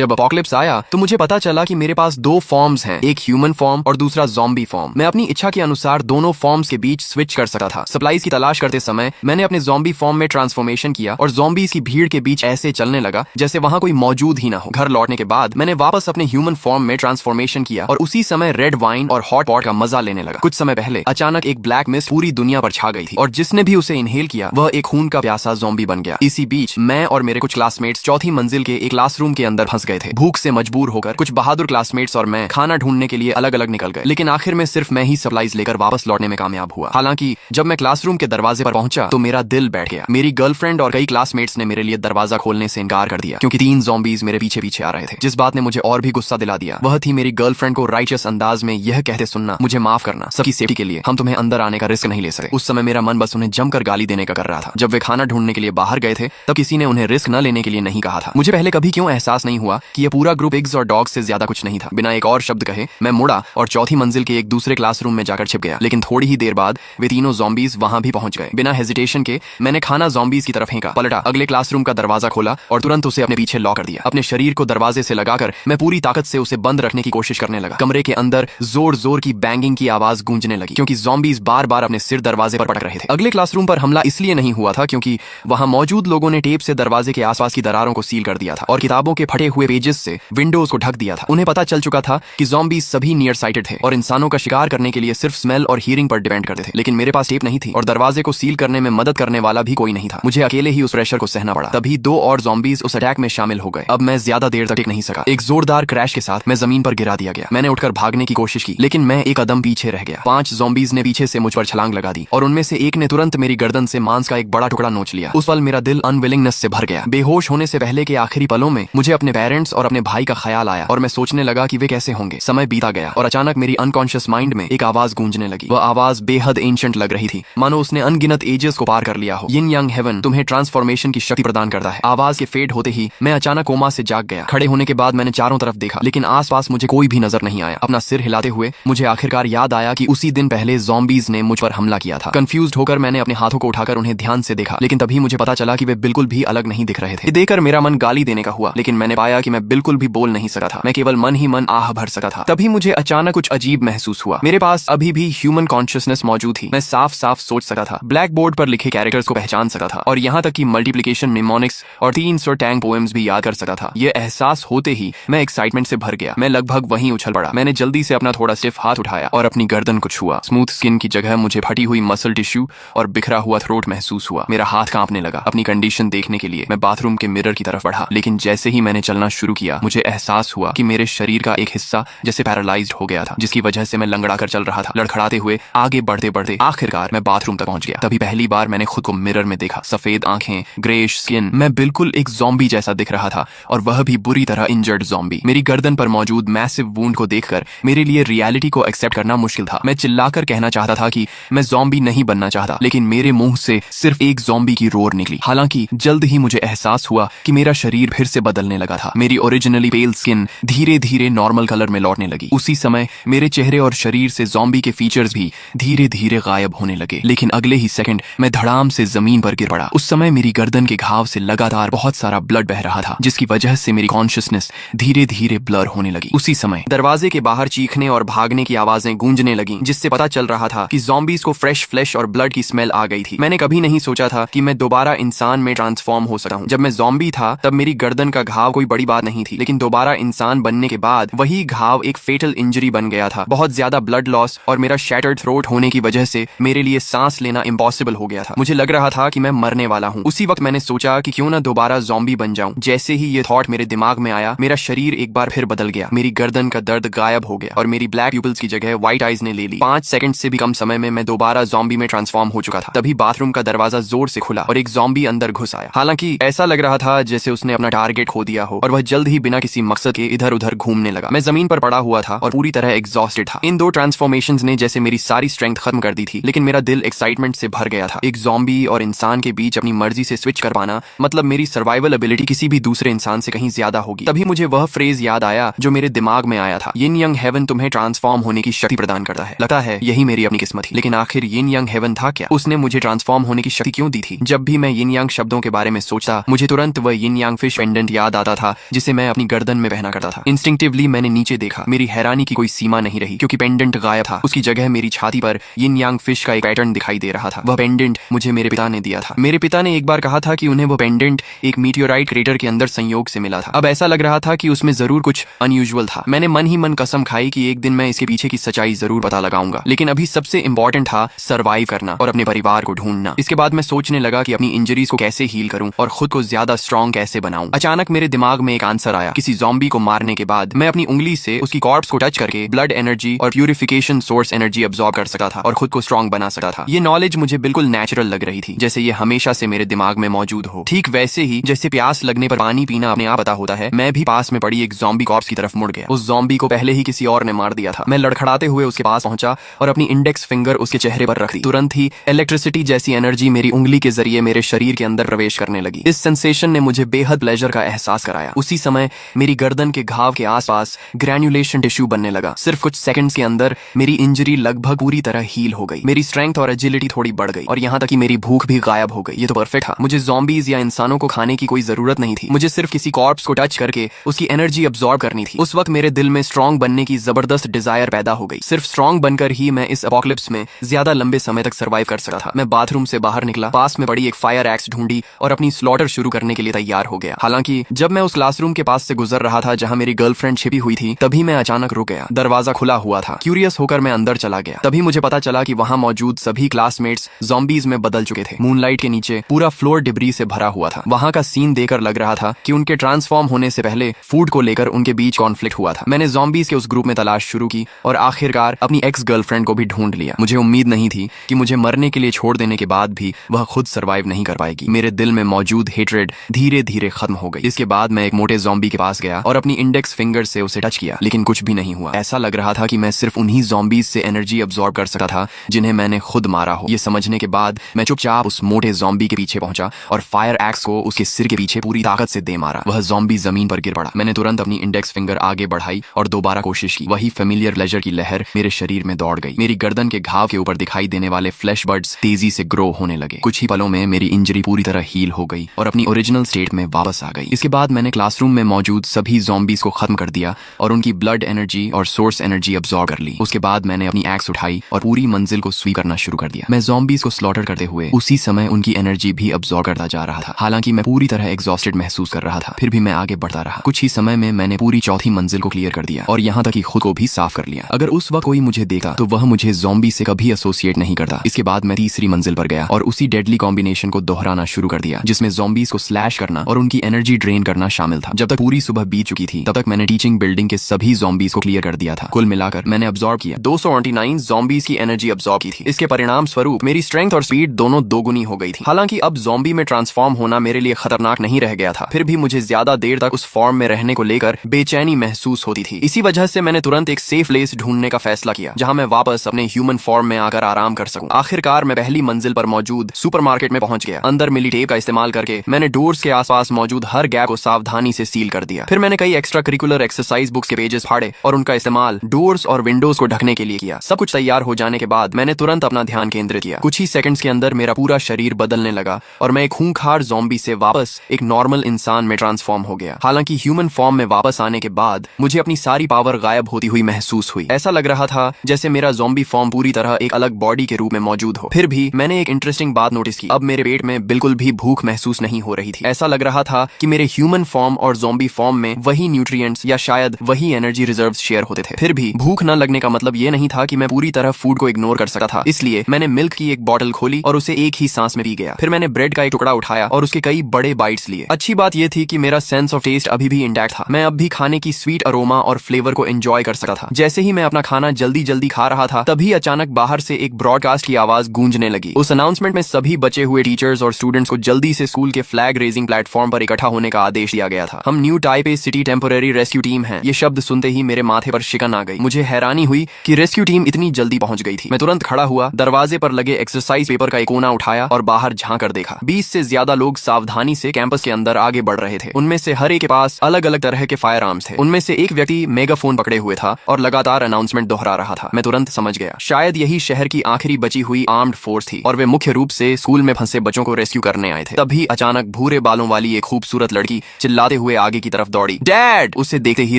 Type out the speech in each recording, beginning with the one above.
जब अपॉकलिप्स आया तो मुझे पता चला कि मेरे पास दो फॉर्म्स हैं, एक ह्यूमन फॉर्म और दूसरा ज़ॉम्बी फॉर्म। मैं अपनी इच्छा के अनुसार दोनों फॉर्म्स के बीच स्विच कर सकता था। सप्लाईज की तलाश करते समय मैंने अपने ज़ॉम्बी फॉर्म में ट्रांसफॉर्मेशन किया और ज़ॉम्बीज की भीड़ के बीच ऐसे चलने लगा जैसे वहां कोई मौजूद ही ना हो। घर लौटने के बाद मैंने वापस अपने ह्यूमन फॉर्म में ट्रांसफॉर्मेशन किया और उसी समय रेड वाइन और हॉट पॉट का मजा लेने लगा। कुछ समय पहले अचानक एक ब्लैक मिस्ट पूरी दुनिया पर छा गई थी और जिसने भी उसे इनहेल किया वह एक खून का प्यासा ज़ॉम्बी बन गया। इसी बीच मैं और मेरे कुछ क्लासमेट्स चौथी मंजिल के एक क्लासरूम के अंदर फंस गए थे। भूख से मजबूर होकर कुछ बहादुर क्लासमेट्स और मैं खाना ढूंढने के लिए अलग अलग निकल गए, लेकिन आखिर में सिर्फ मैं ही सप्लाईज लेकर वापस लौटने में कामयाब हुआ। हालांकि जब मैं क्लासरूम के दरवाजे पर पहुंचा तो मेरा दिल बैठ गया। मेरी गर्लफ्रेंड और कई क्लासमेट्स ने मेरे लिए दरवाजा खोलने से इनकार कर दिया क्योंकि 3 ज़ॉम्बीज मेरे पीछे पीछे आ रहे थे। जिस बात ने मुझे और भी गुस्सा दिला दिया वह थी मेरी गर्लफ्रेंड को राइचस अंदाज में यह कहते सुनना, मुझे माफ करना, सबकी सेफ्टी के लिए हम तुम्हें अंदर आने का रिस्क नहीं ले सकते। उस समय मेरा मन बस उन्हें जमकर गाली देने का कर रहा था। जब वे खाना ढूंढने के लिए बाहर गए थे तब किसी ने उन्हें रिस्क न लेने के लिए नहीं कहा था। मुझे पहले कभी क्यों एहसास नहीं हुआ कि यह पूरा ग्रुप पिग्स और डॉग्स से ज्यादा कुछ नहीं था। बिना एक और शब्द कहे मैं मुड़ा और चौथी मंजिल के एक दूसरे क्लासरूम में जाकर छिप गया। लेकिन थोड़ी ही देर बाद वे तीनों ज़ॉम्बीज वहां भी पहुंच गए। बिना हेजिटेशन के मैंने खाना ज़ॉम्बीज की तरफ फेंका, पलटा, अगले क्लासरूम का दरवाजा खोला और तुरंत उसे अपने पीछे लॉक कर दिया। अपने शरीर को दरवाजे से लगाकर मैं पूरी ताकत से उसे बंद रखने की कोशिश करने लगा। कमरे के अंदर जोर जोर की बैंगिंग की आवाज गूंजने लगी क्योंकि ज़ॉम्बीज बार बार अपने सिर दरवाजे पर पटक रहे थे। अगले क्लासरूम पर हमला इसलिए नहीं हुआ था क्योंकि वहां मौजूद लोगों ने टेप से दरवाजे के आसपास की दरारों को सील कर दिया था और किताबों के फटे हुए पेजेस से विंडोज को ढक दिया था। उन्हें पता चल चुका था कि ज़ॉम्बीज सभी नियर साइटेड थे और इंसानों का शिकार करने के लिए सिर्फ स्मेल और हियरिंग पर डिपेंड करते थे। लेकिन मेरे पास टेप नहीं थी और दरवाजे को सील करने में मदद करने वाला भी कोई नहीं था। मुझे अकेले ही उस प्रेशर को सहना पड़ा। तभी 2 और ज़ॉम्बीज उस अटैक में शामिल हो गए। अब मैं ज्यादा देर तक टिक नहीं सका। एक जोरदार क्रैश के साथ मैं जमीन पर गिरा दिया गया। मैंने उठकर भागने की कोशिश की लेकिन मैं एक कदम पीछे रह गया। 5 ज़ॉम्बीज ने पीछे से मुझ पर छलांग लगा दी और उनमें से एक ने तुरंत मेरी गर्दन से मांस का एक बड़ा टुकड़ा नोच लिया। उस पल मेरा दिल अनविलिंगनेस से भर गया। बेहोश होने से पहले के आखिरी पलों में मुझे अपने पेरेंट्स और अपने भाई का ख्याल आया और मैं सोचने लगा कि वे कैसे होंगे। समय बीता गया और अचानक मेरी अनकॉन्शियस माइंड में एक आवाज गूंजने लगी। वह आवाज बेहद एंशिएंट लग रही थी, मानो उसने अनगिनत एजेस को पार कर लिया हो। यिन यांग हेवन तुम्हें ट्रांसफॉर्मेशन की शक्ति प्रदान करता है। आवाज के फेड होते ही मैं अचानक कोमा से जाग गया। खड़े होने के बाद मैंने चारों तरफ देखा लेकिन आसपास मुझे कोई भी नजर नहीं आया। अपना सिर हिलाते हुए मुझे आखिरकार याद आया कि उसी दिन पहले ज़ॉम्बीज ने मुझ पर हमला किया था। कंफ्यूज्ड होकर मैंने अपने हाथों को उठाकर उन्हें ध्यान से देखा लेकिन तभी मुझे पता चला कि वे बिल्कुल भी अलग नहीं दिख रहे थे। ये देखकर मेरा मन गाली देने का हुआ लेकिन मैंने पाया कि मैं बिल्कुल भी बोल नहीं सका था। मैं केवल मन ही मन आह भर सका था। तभी मुझे अचानक कुछ अजीब महसूस हुआ। मेरे पास अभी भी ह्यूमन कॉन्शियसनेस मौजूद थी। मैं साफ साफ सोच सका था, ब्लैक बोर्ड पर लिखे कैरेक्टर्स को पहचान सका था और यहाँ तक कि मल्टीप्लिकेशन, निमोनिक्स और 300 टैंग पोएम्स भी याद कर सका था। यह एहसास होते ही मैं एक्साइटमेंट से भर गया। मैं लगभग वहीं उछल पड़ा। मैंने जल्दी से अपना थोड़ा स्टिफ हाथ उठाया और अपनी गर्दन को छुआ। स्मूथ स्किन की जगह मुझे फटी हुई मसल टिश्यू और बिखरा हुआ थ्रोट महसूस हुआ। मेरा हाथ कांपने लगा। अपनी कंडीशन देखने के लिए मैं बाथरूम के मिरर की तरफ बढ़ा लेकिन जैसे ही मैंने चलना शुरू किया मुझे एहसास हुआ कि मेरे शरीर का एक हिस्सा जैसे पैरालाइज्ड हो गया था, जिसकी वजह से मैं लंगड़ा कर चल रहा था। लड़खड़ाते हुए आगे बढ़ते बढ़ते आखिरकार मैं बाथरूम तक पहुंच गया। तभी पहली बार मैंने खुद को मिरर में देखा। सफेद आंखें, ग्रेइश स्किन, मैं बिल्कुल एक ज़ॉम्बी जैसा दिख रहा था और वह भी बुरी तरह इंजर्ड ज़ॉम्बी। मेरी गर्दन पर मौजूद मैसिव वुंड को देखकर मेरे लिए रियलिटी को एक्सेप्ट करना मुश्किल था। मैं चिल्लाकर कहना चाहता था कि मैं ज़ॉम्बी नहीं बनना चाहता लेकिन मेरे मुंह से सिर्फ एक ज़ॉम्बी की रोर निकली। हालांकि जल्द ही मुझे एहसास हुआ कि मेरा शरीर फिर से बदलने लगा था। मेरी ओरिजिनली पेल स्किन धीरे धीरे नॉर्मल कलर में लौटने लगी। उसी समय मेरे चेहरे और शरीर से ज़ॉम्बी के फीचर्स भी धीरे धीरे गायब होने लगे। लेकिन अगले ही सेकंड मैं धड़ाम से जमीन पर गिर पड़ा। उस समय मेरी गर्दन के घाव से लगातार बहुत सारा ब्लड बह रहा था जिसकी वजह से मेरी कॉन्शियसनेस धीरे धीरे ब्लर होने लगी। उसी समय दरवाजे के बाहर चीखने और भागने की आवाजें गूंजने लगीं जिससे पता चल रहा था कि ज़ॉम्बीज को फ्रेश फ्लेश और ब्लड की स्मेल आ गई थी। मैंने कभी नहीं सोचा था कि मैं दोबारा इंसान में ट्रांसफॉर्म हो सकता हूँ। जब मैं ज़ॉम्बी था तब मेरी गर्दन का घाव कोई बड़ी बात नहीं थी लेकिन दोबारा इंसान बनने के बाद वही घाव एक फेटल इंजरी बन गया था। बहुत ज्यादा ब्लड लॉस और मेरा शैटर्ड थ्रोट होने की वजह से मेरे लिए सांस लेना इम्पॉसिबल हो गया था। मुझे लग रहा था कि मैं मरने वाला हूँ। उसी वक्त मैंने सोचा कि क्यों ना दोबारा ज़ॉम्बी बन जाऊं। जैसे ही ये थॉट मेरे दिमाग में आया मेरा शरीर एक बार फिर बदल गया। मेरी गर्दन का दर्द गायब हो गया और मेरी ब्लैक प्यूपिल्स की जगह व्हाइट आईज ने ले ली। 5 सेकंड से भी कम समय में मैं दोबारा ज़ॉम्बी में ट्रांसफॉर्म हो चुका था। तभी बाथरूम का दरवाजा जोर से खुला और एक ज़ॉम्बी अंदर घुस आया। हालांकि ऐसा लग रहा था जैसे उसने अपना टारगेट खो दिया हो और वह जल्द ही बिना किसी मकसद के इधर उधर घूमने लगा। मैं जमीन पर पड़ा हुआ था और पूरी तरह एग्जॉस्टेड था। इन 2 ट्रांसफॉर्मेशंस ने जैसे मेरी सारी स्ट्रेंथ खत्म कर दी थी लेकिन मेरा दिल एक्साइटमेंट से भर गया था। एक ज़ॉम्बी और इंसान के बीच अपनी मर्जी से स्विच कर पाना मतलब मेरी सर्वाइवल एबिलिटी किसी भी दूसरे इंसान से कहीं ज्यादा होगी। तभी मुझे वह फ्रेज याद आया जो मेरे दिमाग में आया था, यिन यांग हेवन तुम्हें ट्रांसफॉर्म होने की शक्ति प्रदान करता है। लगता है यही मेरी अपनी किस्मत थी। लेकिन आखिर यिन यांग हेवन था क्या? उसने मुझे ट्रांसफॉर्म होने की शक्ति क्यों दी थी? जब भी मैं यिन यांग शब्दों के बारे में सोचता मुझे तुरंत वह यिन यांग फिश पेंडेंट याद आता था जिसे मैं अपनी गर्दन में पहना करता था। इंस्टिंक्टिवली मैंने नीचे देखा। मेरी हैरानी की कोई सीमा नहीं रही क्योंकि पेंडेंट गायब था। उसकी जगह मेरी छाती पर यिन यांग फिश का एक पैटर्न दिखाई दे रहा था। वह पेंडेंट मुझे मेरे पिता ने दिया था। मेरे पिता ने एक बार कहा था कि उन्हें वह पेंडेंट एक मीटियोराइट क्रेटर के अंदर संयोग से मिला था। अब ऐसा लग रहा था कि उसमें जरूर कुछ अनयूजुअल था। मैंने मन ही मन कसम खाई कि एक दिन मैं इसके पीछे की सच्चाई जरूर पता लगाऊंगा। लेकिन अभी सबसे इंपॉर्टेंट था सर्वाइव करना और अपने परिवार को ढूंढना। इसके बाद मैं सोचने लगा कि अपनी इंजरीज को कैसे हील करूं और खुद को ज्यादा स्ट्रॉन्ग कैसे बनाऊं। अचानक मेरे दिमाग में एक आंसर आया। किसी ज़ॉम्बी को मारने के बाद मैं अपनी उंगली से उसकी कॉर्प्स को टच करके ब्लड एनर्जी और प्यूरिफिकेशन सोर्स एनर्जी अब्सॉर्ब कर सकता था और खुद को स्ट्रॉन्ग बना सकता था। ये नॉलेज मुझे बिल्कुल नेचुरल लग रही थी, जैसे ये हमेशा से मेरे दिमाग में मौजूद हो। ठीक वैसे ही जैसे प्यास लगने पर पानी पीना अपने आप पता होता है, मैं भी पास में पड़ी एक ज़ॉम्बी कॉर्प्स की तरफ मुड़ गया। उस ज़ॉम्बी को पहले ही किसी और ने मार दिया था। मैं लड़खड़ाते हुए उसके पास पहुंचा और अपनी इंडेक्स फिंगर उसके चेहरे पर रख दी। तुरंत ही इलेक्ट्रिसिटी जैसी एनर्जी मेरी उंगली के जरिए मेरे शरीर के अंदर प्रवेश करने लगी। इस सेंसेशन ने मुझे बेहद प्लेजर का एहसास कराया। उसी समय मेरी गर्दन के घाव के आसपास ग्रैन्युलेशन टिश्यू बनने लगा। सिर्फ कुछ सेकंड्स के अंदर मेरी इंजरी लगभग पूरी तरह हील हो गई। मेरी स्ट्रेंथ और एजिलिटी थोड़ी बढ़ गई और यहाँ तक कि मेरी भूख भी गायब हो गई। ये तो परफेक्ट था। मुझे ज़ॉम्बीज या इंसानों को खाने की कोई जरूरत नहीं थी। मुझे सिर्फ किसी कॉर्प्स को टच करके उसकी एनर्जी अब्सॉर्ब करनी थी। उस वक्त मेरे दिल में स्ट्रॉन्ग बनने की जबरदस्त डिजायर पैदा हो गई। सिर्फ स्ट्रॉन्ग बनकर ही मैं इस एपोकलिप्स में ज्यादा लंबे समय तक सर्वाइव कर सकता था। मैं बाथरूम से बाहर निकला, पास में पड़ी एक फायर एक्स ढूंढी और अपनी स्लॉटर शुरू करने के लिए तैयार हो गया। हालांकि जब मैं उस क्लासरूम के पास से गुजर रहा था जहां मेरी गर्लफ्रेंड छिपी हुई थी, तभी मैं अचानक रुक गया। दरवाजा खुला हुआ था। क्यूरियस होकर मैं अंदर चला गया। तभी मुझे पता चला कि वहां मौजूद सभी क्लासमेट्स ज़ॉम्बीज में बदल चुके थे। मूनलाइट के नीचे पूरा फ्लोर डिब्री से भरा हुआ था। वहां का सीन देखकर लग रहा था कि उनके ट्रांसफॉर्म होने से पहले फूड को लेकर उनके बीच कॉन्फ्लिक्ट हुआ था। मैंने ज़ॉम्बीज के उस ग्रुप में तलाश शुरू की और आखिरकार अपनी एक्स गर्लफ्रेंड को भी ढूंढ लिया। मुझे उम्मीद नहीं थी कि मुझे मरने के लिए छोड़ देने के बाद भी वह खुद सर्वाइव नहीं कर पाएगी। मेरे दिल में मौजूद हेट्रेड धीरे धीरे खत्म हो गई। इसके बाद मैं एक मोटे ज़ॉम्बी के पास गया और अपनी इंडेक्स फिंगर से उसे टच किया, लेकिन कुछ भी नहीं हुआ। ऐसा लग रहा था कि मैं सिर्फ उन्हीं ज़ॉम्बीज से एनर्जी अब्सॉर्ब कर सकता था जिन्हें मैंने खुद मारा हो। ये समझने के बाद मैं चुपचाप उस मोटे ज़ॉम्बी के पीछे पहुंचा और फायर एक्स को उसके सिर के पीछे पूरी ताकत से दे मारा। वह ज़ॉम्बी जमीन पर गिर पड़ा। मैंने तुरंत अपनी इंडेक्स फिंगर आगे बढ़ाई और दोबारा कोशिश की। वही फेमिलियर प्लेजर की लहर मेरे शरीर में दौड़ गई। मेरी गर्दन के घाव के ऊपर दिखाई देने वाले फ्लैश बर्ड्स तेजी से ग्रो होने लगे। कुछ ही पलों में मेरी इंजरी पूरी तरह हील हो गई और अपनी ओरिजिनल स्टेट में वापस आ गई। इसके बाद मैंने क्लासरूम में मौजूद सभी ज़ॉम्बीज को खत्म कर दिया और उनकी ब्लड एनर्जी और सोर्स एनर्जी अब्सॉर्ब कर ली। उसके बाद मैंने अपनी एक्स उठाई और पूरी मंजिल को स्वीप करना शुरू कर दिया। मैं ज़ॉम्बीज को स्लॉटर करते हुए उसी समय उनकी एनर्जी भी अब्सॉर्ब करता जा रहा था। हालांकि मैं पूरी तरह एग्जॉस्टेड महसूस कर रहा था, फिर भी मैं आगे बढ़ता रहा। कुछ ही समय में मैंने पूरी चौथी मंजिल को क्लियर कर दिया और यहाँ तक कि खुद को भी साफ कर लिया। अगर उस वक्त कोई मुझे देखता तो वह मुझे ज़ॉम्बी से कभी एसोसिएट नहीं करता। इसके बाद मैं तीसरी मंजिल पर गया और उसी डेडली कॉम्बिनेशन को दोहराना शुरू कर दिया, जिसमें ज़ॉम्बीज को स्लैश करना और उनकी एनर्जी ड्रेन करना शामिल था। जब तक पूरी सुबह बीत चुकी थी तब तक मैंने टीचिंग बिल्डिंग के सभी ज़ॉम्बीज को क्लियर कर दिया था। कुल मिलाकर मैंने अब्सॉर्ब किया 229 ज़ॉम्बीज की एनर्जी अब्सॉर्ब की थी। इसके परिणाम स्वरूप मेरी स्ट्रेंथ और स्पीड दोनों दोगुनी हो गई थी। हालांकि अब ज़ॉम्बी में ट्रांसफॉर्म होना मेरे लिए खतरनाक नहीं रह गया था, फिर भी मुझे ज्यादा देर तक उस फॉर्म में रहने को लेकर बेचैनी महसूस होती थी। इसी वजह से मैंने तुरंत एक सेफ प्लेस ढूंढने का फैसला किया जहां मैं वापस अपने ह्यूमन फॉर्म में आकर आराम कर सकूं। आखिरकार मैं पहली मंजिल पर मौजूद सुपरमार्केट में पहुंच गया। अंदर मिली टेप का इस्तेमाल करके मैंने डोर्स के आसपास मौजूद हर गैप को सावधानी से सील कर दिया। फिर मैंने कई एक्स्ट्रा करिकुलर एक्सरसाइज बुक्स के पेजेस फाड़े और उनका इस्तेमाल डोर्स और विंडोज को ढकने के लिए किया। सब कुछ तैयार हो जाने के बाद मैंने तुरंत अपना ध्यान केंद्रित किया। कुछ ही सेकंड्स के अंदर मेरा पूरा शरीर बदलने लगा और मैं एक खूंखार ज़ॉम्बी से वापस एक नॉर्मल इंसान में ट्रांसफॉर्म हो गया। हालांकि ह्यूमन फॉर्म में वापस आने के बाद मुझे अपनी सारी पावर गायब होती हुई महसूस हुई। ऐसा लग रहा था जैसे मेरा ज़ॉम्बी फॉर्म पूरी तरह एक अलग बॉडी के रूप में मौजूद हो। फिर भी मैंने एक इंटरेस्टिंग बात नोटिस की। अब मेरे पेट में बिल्कुल भी भूख महसूस नहीं हो रही थी। ऐसा लग रहा था कि मेरे ह्यूमन फॉर्म और ज़ॉम्बी फॉर्म में वही न्यूट्रिएंट्स या शायद वही एनर्जी रिजर्व्स शेयर होते थे। फिर भी भूख न लगने का मतलब ये नहीं था कि मैं पूरी तरह फूड को इग्नोर कर सकता था। इसलिए मैंने मिल्क की एक बॉटल खोली और उसे एक ही सांस में पी गया। फिर मैंने ब्रेड का एक टुकड़ा उठाया और उसके कई बड़े बाइट्स लिए। अच्छी बात यह थी कि मेरा सेंस ऑफ टेस्ट अभी भी इंटैक्ट था। मैं अब भी खाने की स्वीट अरोमा और फ्लेवर को एंजॉय कर सकता था। जैसे ही मैं अपना खाना जल्दी जल्दी खा रहा था तभी अचानक बाहर से एक ब्रॉडकास्ट की आवाज गूंजने लगी। उस अनाउंसमेंट में सभी बचे हुए टीचर्स और स्टूडेंट्स को जल्दी से स्कूल के फ्लैग रेजिंग प्लेटफॉर्म पर इकट्ठा होने का आदेश दिया गया था। हम new Taipei city temporary rescue team हैं। ये शब्द सुनते ही मेरे माथे पर शिकन आ गई। मुझे हैरानी हुई कि रेस्क्यू टीम इतनी जल्दी पहुंच गई थी। मैं तुरंत खड़ा हुआ, दरवाजे पर लगे एक्सरसाइज पेपर का एक कोना उठाया और बाहर झांक कर देखा। 20 से ज्यादा लोग सावधानी से कैंपस के अंदर आगे बढ़ रहे थे। उनमें से हर एक के पास अलग अलग तरह के फायर आर्म्स थे। उनमें से एक व्यक्ति मेगाफोन पकड़े हुए था और लगातार अनाउंसमेंट दोहरा रहा था। मैं तुरंत समझ गया, शायद यही शहर की आखिरी बची हुई आर्म्ड फोर्स थी और वे मुख्य रूप से स्कूल में फंसे बच्चों को रेस्क्यू करने आए थे। तभी अचानक भूरे बालों वाली एक खूबसूरत लड़की चिल्लाते चिल्लाते हुए आगे की तरफ दौड़ी। डैड! उसे देखते ही